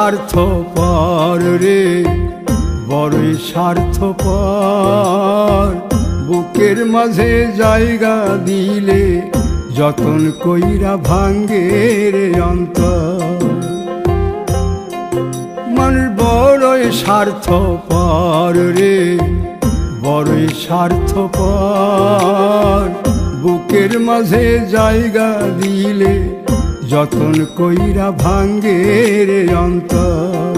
স্বার্থপর রে, বড়ই স্বার্থপর। বুকের মাঝে জায়গা দিলে যতন কইরা ভাঙ্গে রে অন্তর। মানুষ বড়ই স্বার্থপর রে, বড়ই স্বার্থপর। বুকের মাঝে জায়গা দিলে যতন কইরা ভাঙ্গে রে অন্তর।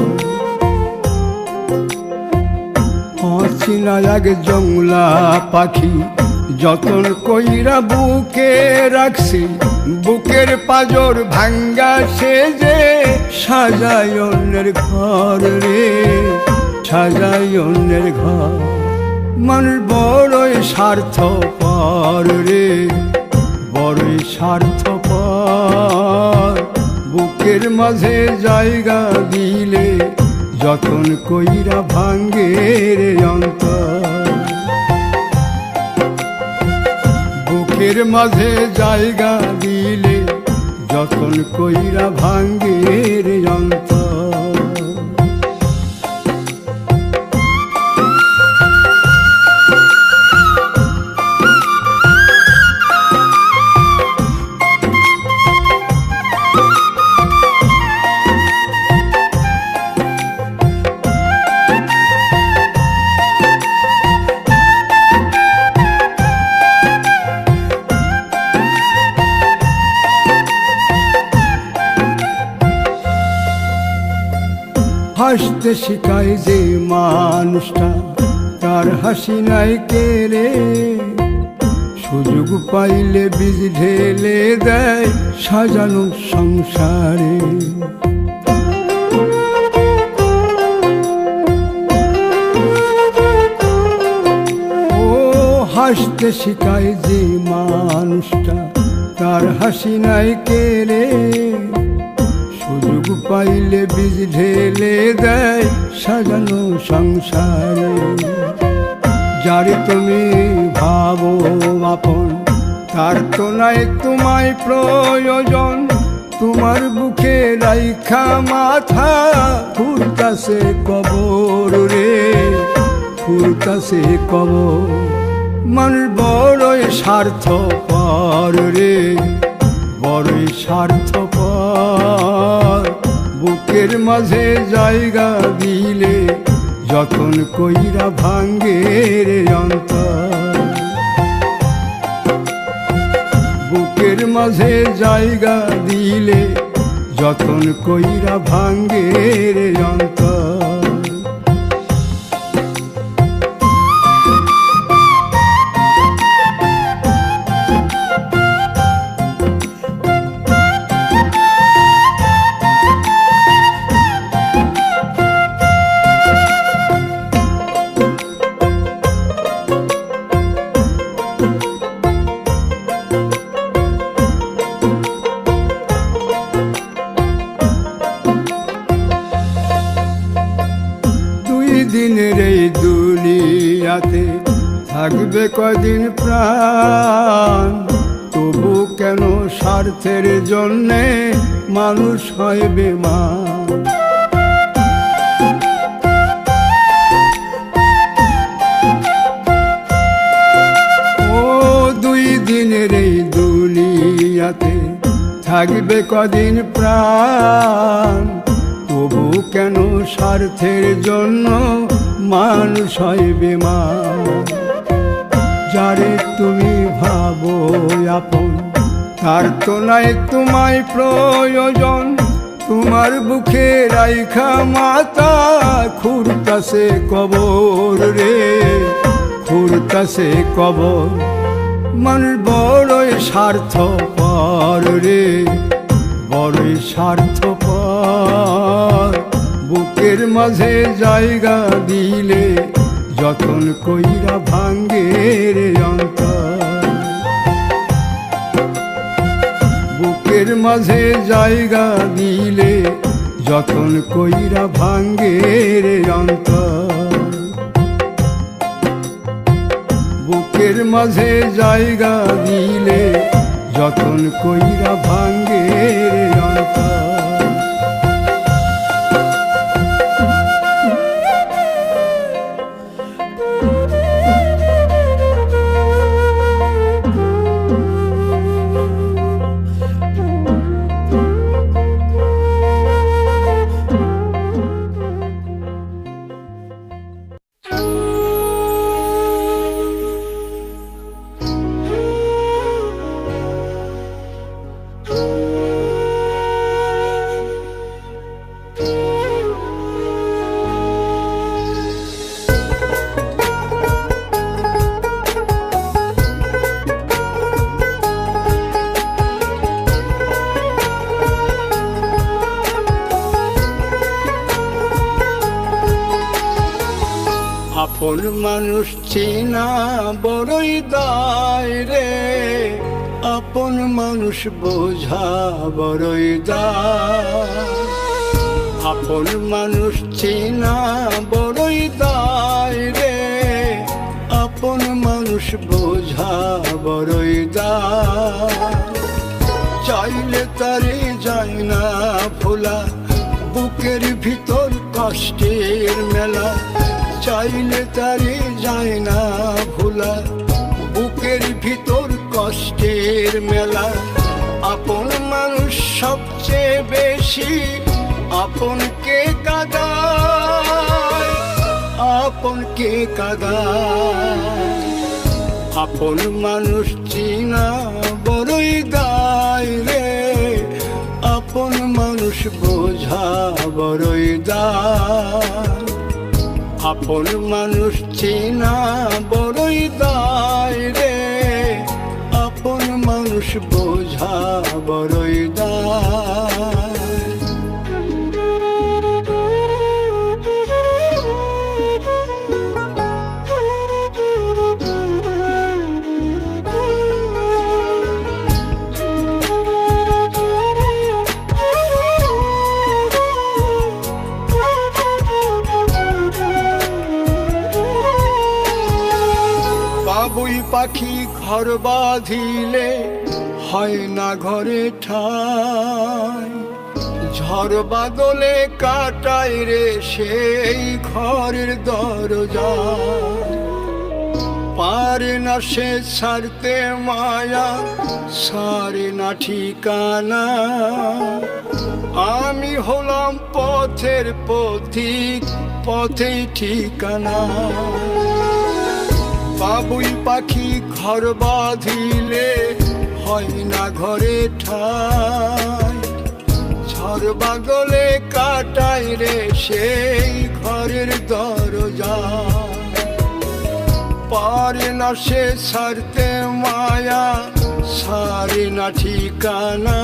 অচিনা এক জংলা পাখি যতন কইরা বুকে রাখছি, বুকের পাজর ভাঙ্গা সে যে সাজায় অন্যের ঘর রে, সাজায় অন্যের ঘর। মানুষ বড়ই স্বার্থপর রে, বড়ই স্বার্থপর। বুকের মাঝে জায়গা দিলে যতন কইরা ভাঙ্গে রে অন্তর। বুকের মাঝে জায়গা দিলে যতন কইরা ভাঙ্গে রে অন্তর। হাসতে শিখায় যে মানুষটা, তার হাসি নাই কেড়ে। সুযোগ পাইলে বীজ ঢেলে দেয় সাজানো সংসারে। ও হাসতে শিখায় যে মানুষটা, তার হাসি নাই কেড়ে। সুযোগ পাইলে বীজ ঢেলে দেয় সাজানো সংসারে। যারে তুমি ভাবো আপন, তার তো নাই তোমায় প্রয়োজন। তোমার বুকে রাইখা মাথা ফুরতাছে কবর রে, ফুরতাছে কবর। মানুষ বড়ই স্বার্থপর রে, বড়ই স্বার্থপর। বুকের মাঝে জায়গা দিলে যতন কইরা ভাঙ্গে রে অন্তর। বুকের মাঝে জায়গা দিলে যতন কইরা ভাঙ্গে রে অন্তর। দিনের এই দুনিয়াতে থাকবে কদিন প্রাণ, তবু কেন স্বার্থের জন্যে মানুষ হয় বেমান। ও দুই দিনের এই দুনিয়াতে থাকবে কদিন প্রাণ, তবু কেন স্বার্থের জন্য মানুষ হয় বেমান। যারে তুমি ভাবো আপন, তার তো নাই তোমায় প্রয়োজন। তোমার বুকে রাইখা মাথা খুরতাছে কবর রে, খুরতাছে কবর। মানুষ বড়ই স্বার্থপর রে, বড়ই স্বার্থপর। বুকের মাঝে জায়গা দিলে যতন কইরা ভাঙ্গে রে অন্তর। বুকের মাঝে জায়গা দিলে যতন কইরা ভাঙ্গে রে অন্তর। বুকের মাঝে জায়গা দিলে যতন কইরা ভাঙ্গে রে অন্তর। আপন মানুষ চেনা বড়ই দায় রে, আপন মানুষ বোঝা বড়ই দায়। আপন মানুষ চেনা বড়ই দায় রে, আপন মানুষ বোঝা বড়ই দায়। চাইলে তারে যায় না ভোলা, বুকের ভিতর কষ্টের মেলা। চাইলে তারে যায় না ভোলা, বুকের ভিতর কষ্টের মেলা। আপন মানুষ সবচেয়ে বেশি আপনকে কাঁদায়, আপনকে কাঁদায়। আপন মানুষ চিনা বড়ই দায় রে, আপন মানুষ বোঝা বড়ই দায়। আপন মানুষ চেনা বড়ই দায় রে, আপন মানুষ বোঝা বড়ই দায়। বাবুই পাখি ঘর বাঁধিলে হয় না ঘরে ঠাই, ঝড় বাদলে কাটায় রে সেই ঘরের দরজা। পারে না সে ছাড়তে মায়া, সারে না ঠিকানা। আমি হলাম পথের পথিক, পথেই ঠিকানা। বাবুই পাখি ঘর বাঁধিলে হয় না ঘরে ঠাই, ঝড় বাদলে কাটায় রে সেই ঘরের দরজা। পারে না সে ছাড়তে মায়া, সারে না ঠিকানা।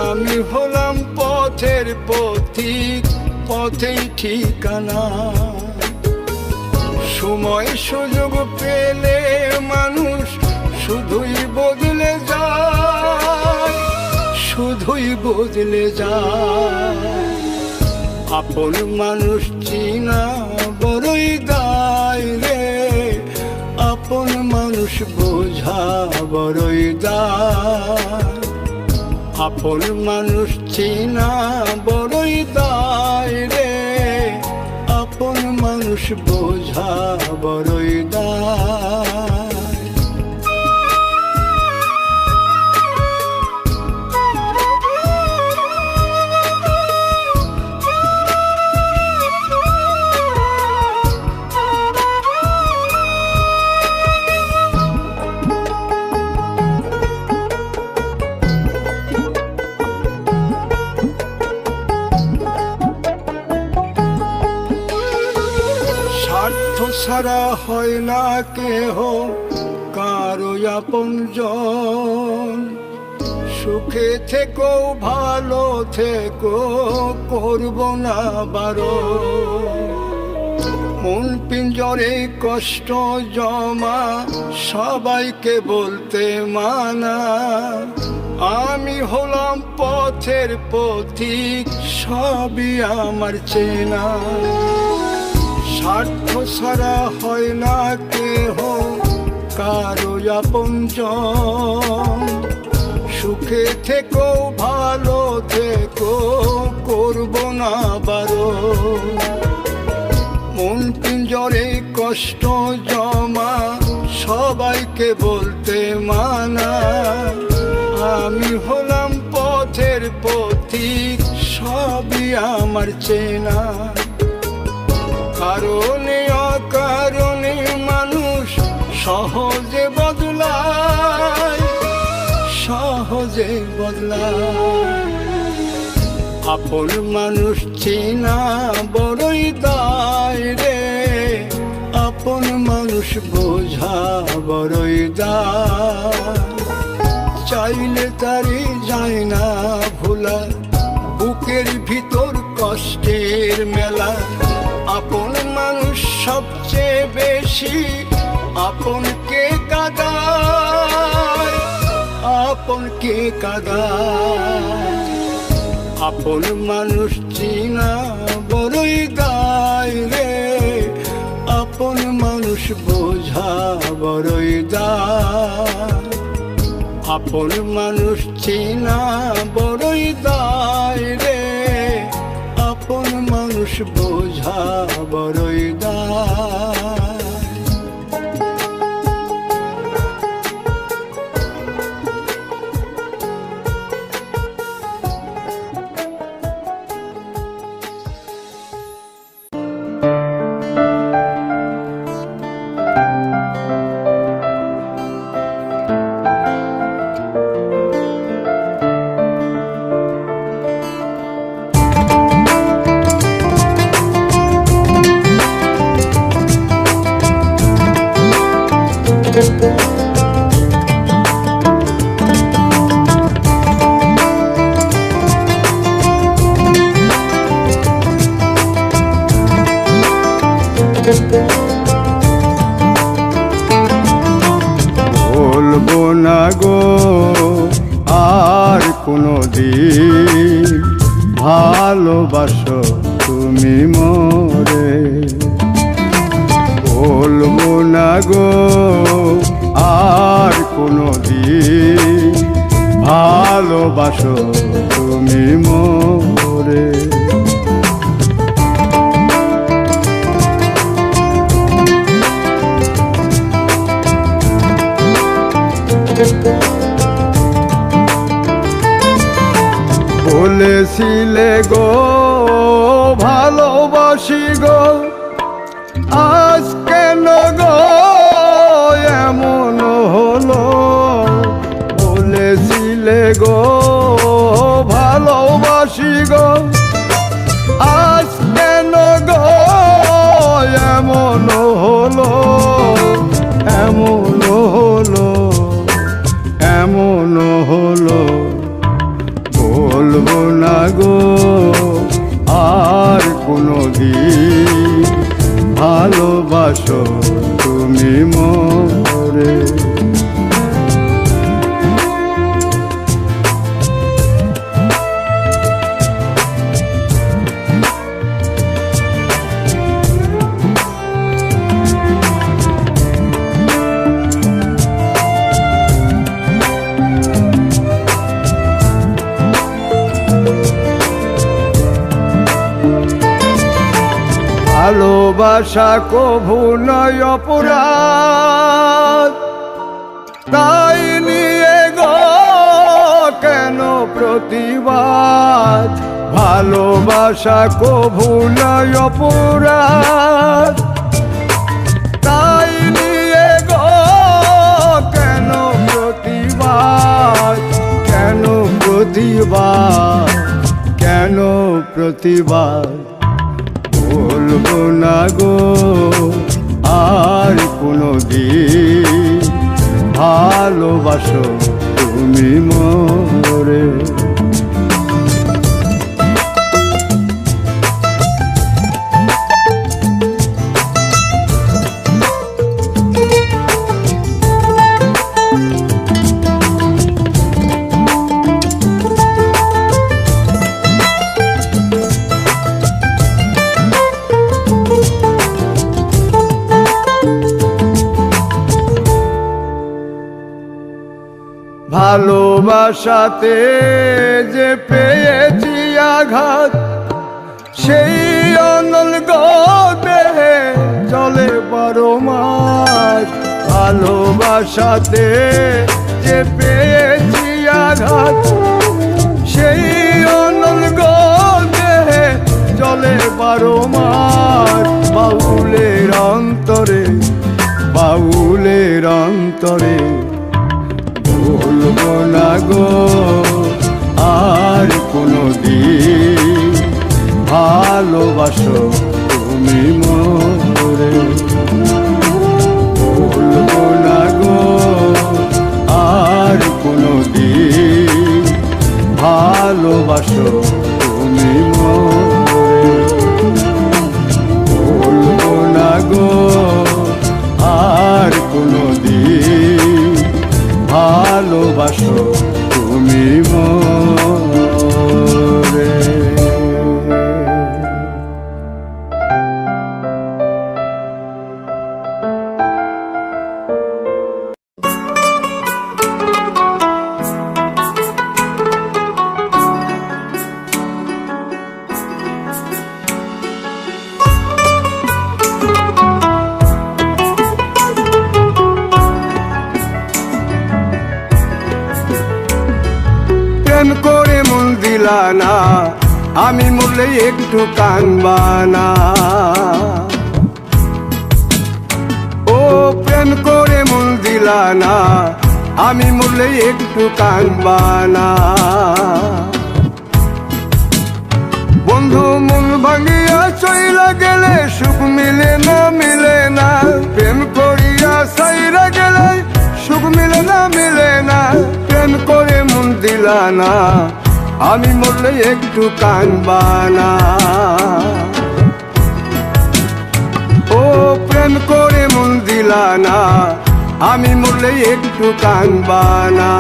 আমি হলাম পথের পথিক, পথেই ঠিকানা। সময় সুযোগ পেলে মানুষ শুধুই বদলে যায়, শুধুই বদলে যায়। আপন মানুষ চিনা বড়ই দায় রে, আপন মানুষ বোঝা বড়ই দায়। আপন মানুষ চিনা বড়ই দায় রে, আপন মানুষ বোঝা বড়ই দায়। স্বার্থ ছাড়া হয় না কেহ কারো আপনজন। সুখে থেকো ভালো থেকো, করব না বারণ। মন পিঞ্জরে কষ্ট জমা, সবাইকে বলতে মানা। আমি হলাম পথের পথিক, সবই আমার চেনা। স্বার্থ ছাড়া হয় না কেহ কারো আপনজন। সুখে থেকো ভালো থেকো, করব না বারণ। মন পিঞ্জরে কষ্ট জমা, সবাইকে বলতে মানা। আমি হলাম পথের পথিক, সবই আমার চেনা। কারণে অকারণে মানুষ সহজে বদলায়, সহজে বদলায়। আপন মানুষ চেনা বড়ই দায় রে, আপন মানুষ বোঝা বড়ই দায়। চাইলে তারে যায় না ভোলা, বুকের ভিতর কষ্টের মেলা। আপন মানুষ সবচেয়ে বেশি আপনকে কাঁদায়, আপনকে কাঁদায়। আপন মানুষ চিনা বড়ই দায় রে, আপন মানুষ বোঝা বড়ই দায়। আপন মানুষ চিনা বড়ই দায় রে, আপন মানুষ বোঝা বড়ই দায়। বলবো না গো আর কোনো দিন ভালোবাসো তুমি মোরে। বলবো না গো আর কোনো দিন ভালোবাসো তুমি মোরে। বলেছিলে গো ভালোবাসি গো, আজ কেন গো এমন হলো। বলেছিলে গো ভালোবাসি গো, আজ কেন গো এমন হলো, এমন হলো, এমন হলো। বলবো না গো আর কোনো দিন ভালোবাসো তুমি মোরে। ভালোবাসা কভু নয় অপরাধ, তাই নিয়ে গো কেন প্রতিবাদ। ভালোবাসা কভু নয় অপরাধ, তাই নিয়ে গো কেন প্রতিবাদ, কেন প্রতিবাদ, কেন প্রতিবাদ। বলবো না গো আর কোনো দিন ভালোবাসো তুমি মোরে। ভালোবাসাতে যে পেয়েছি আঘাত, সেই অনল দেহে চলে 12 মাস। ভালোবাসাতে যে পেয়েছি আঘাত, সেই অনল দেহে চলে 12 মাস। বাউলের অন্তরে, বাউলের অন্তরে। বলবো না গো আর কোনো দিন ভালোবাসো তুমি মোরে। বলবো না গো আর কোনো দিন ভালোবাসো তুমি মোরে। দিলা না, আমি মরলে একটু কানবা না। ও প্রেম করে মন দিলা না, আমি মরলে একটু কানবা না। বন্ধু মন ভাঙিয়া চইলা গেলে সুখ মিলে না, মিলে না। প্রেম করিয়া সাইরা গেলে সুখ মিলে না, মিলে না। প্রেম করে মন দিলা না, আমি মরলে একটু কানবা না। ও প্রেম করে মন দিলা না, আমি মরলে একটু কানবা না।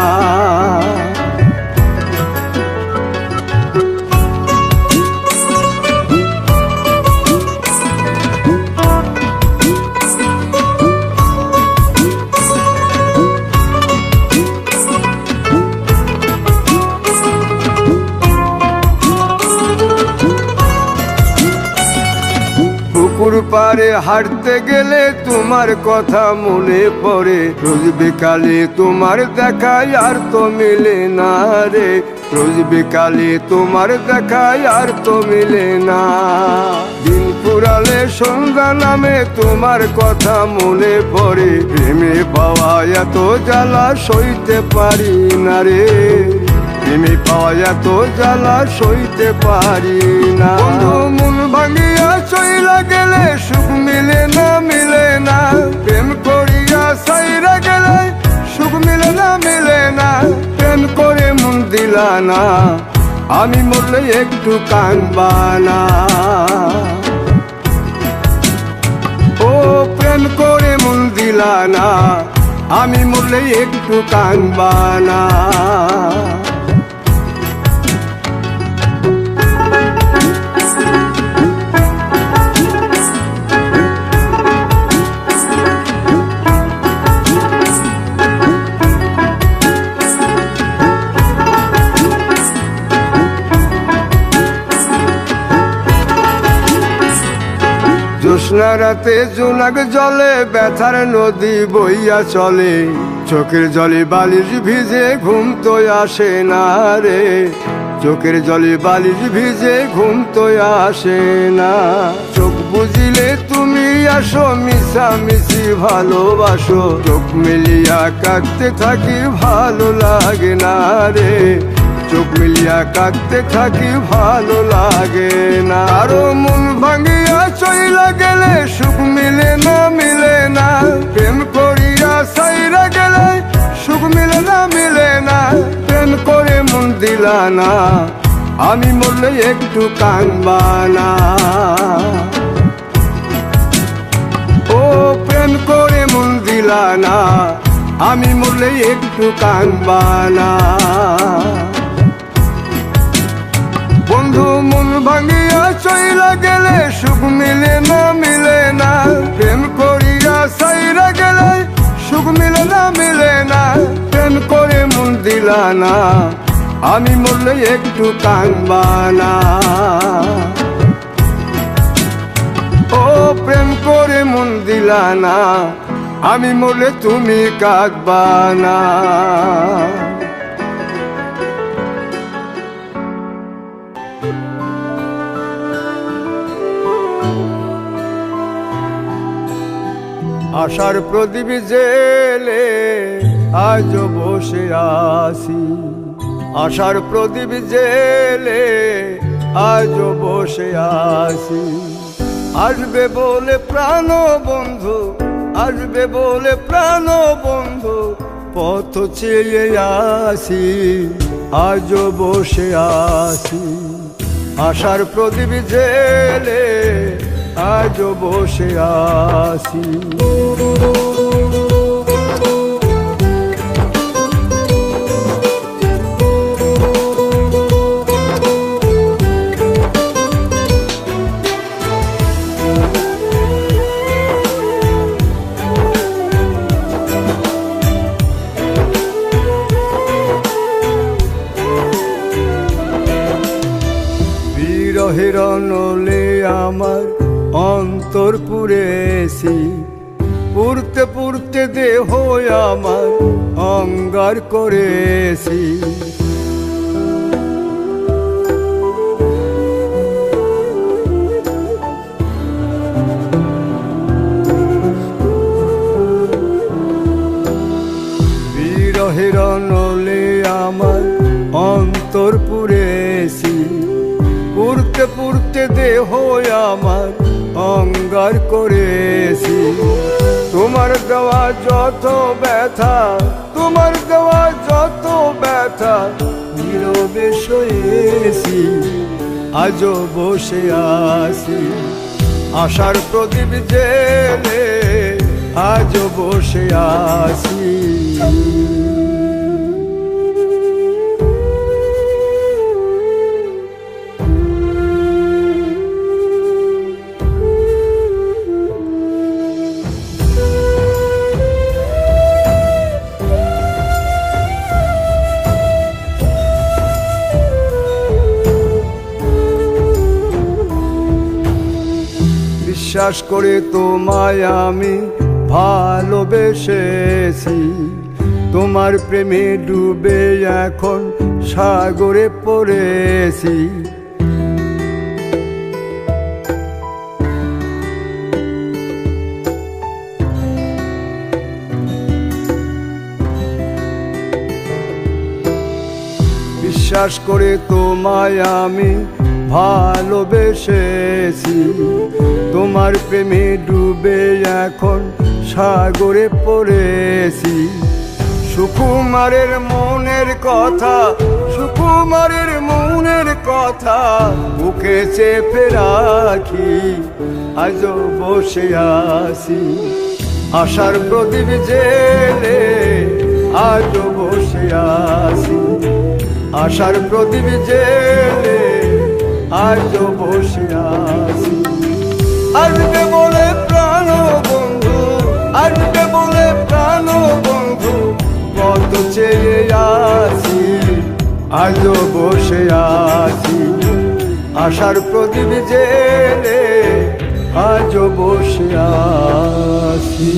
পুকুর পাড়ে হাঁটতে গেলে তোমার কথা মনে পড়ে, রোজ বিকালে তোমার দেখায় আর তো মিলে না রে। রোজ বিকালে তোমার দেখায় আর তো মিলে না। দিন ফুরালে সন্ধ্যা নামে তোমার কথা মনে পড়ে, প্রেমে পাওয়া এত জ্বালা সইতে পারি না রে। প্রেমে পাওয়া এত জ্বালা সইতে পারি না। মন ভাঙিয়া চইলা গেলে সুখ মিলে না, মিলে না। প্রেম করিয়া সাইরা গেলে সুখ মিলে না, মিলে না। প্রেম করে মন দিলা না, আমি মরলে একটু কানবা না। ও প্রেম করে মন দিলা না, আমি মরলে একটু কানবা না। জ্যোৎস্না রাতে জোনাক জলে ব্যথার নদী বইয়া চলে, চোখের জলে বালিশ ভিজে ঘুম তো আসে না রে। চোখের জলে বালিশ ভিজে ঘুম তো আসে না। চোখ বুঝিলে তুমি আসো, মিশামিশি ভালোবাসো। চোখ মিলিয়া কাঁদতে থাকি ভালো লাগে না রে। চোখ মিলিয়া কাঁদতে থাকি ভালো লাগে না। আরো মন ভাঙিয়া চইলা গেলে সুখ মিলে না, মিলে না। প্রেম করিয়া সাইরা গেলে সুখ মিলে না, মিলে না। প্রেম করে মন দিলা না, আমি মরলে একটু কানবা না। ও প্রেম করে মন দিলা না, আমি মরলে একটু কানবা না। বন্ধু মন ভাঙিয়া চইলা গেলে সুখ মিলে না, মিলে না। প্রেম করিয়া সাইরা গেলে সুখ মিলে না, মিলে না। প্রেম করে মন দিলা না, আমি মরলে একটু কানবা না। ও প্রেম করে মন দিলা না, আমি মরলে তুমি কাঁদবা না। আশার প্রদীপ জেলে আজ বসে আছি। আশার প্রদীপ জেলে আজ বসে আছি। আসবে বলে প্রাণ বন্ধু, আসবে বলে প্রাণ বন্ধু, পথ চেয়ে আসি, আজ বসে আছি। আশার প্রদীপ জেলে আজ বসে আছি। বিরহের নলে আমার অন্তর পুড়েছি, পুড়তে পুড়তে দেহ আমার অঙ্গার করেছি। যে দেহ আমার অঙ্গার করেছি। তোমার দেওয়া যত ব্যথা, তোমার দেওয়া যত ব্যথা নীরবে সয়েছি, আজও বসে আছি আশার প্রদীপ জেলে, আজও বসে আছি। বিশ্বাস করে তোমায় আমি ভালোবেসেছি, তোমার প্রেমে ডুবে এখন সাগরে পড়েছি। বিশ্বাস করে তোমায় আমি ভালোবেসেছি, তোমার প্রেমে ডুবে এখন সাগরে পড়েছি। সুকুমারের মনের কথা, সুকুমারের মনের কথা বুকে চেপে রাখি, আজও বসে আছি আশার প্রদীপ জেলে, আজও বসে আছি আশার প্রদীপ জেলে, আজও বসে আছি। আসবে বলে প্রাণ বন্ধু, আসবে বলে প্রাণ বন্ধু কত চেয়ে আছি, আজও বসে আছি আশার প্রদীপ জেলে, আজও বসে আছি।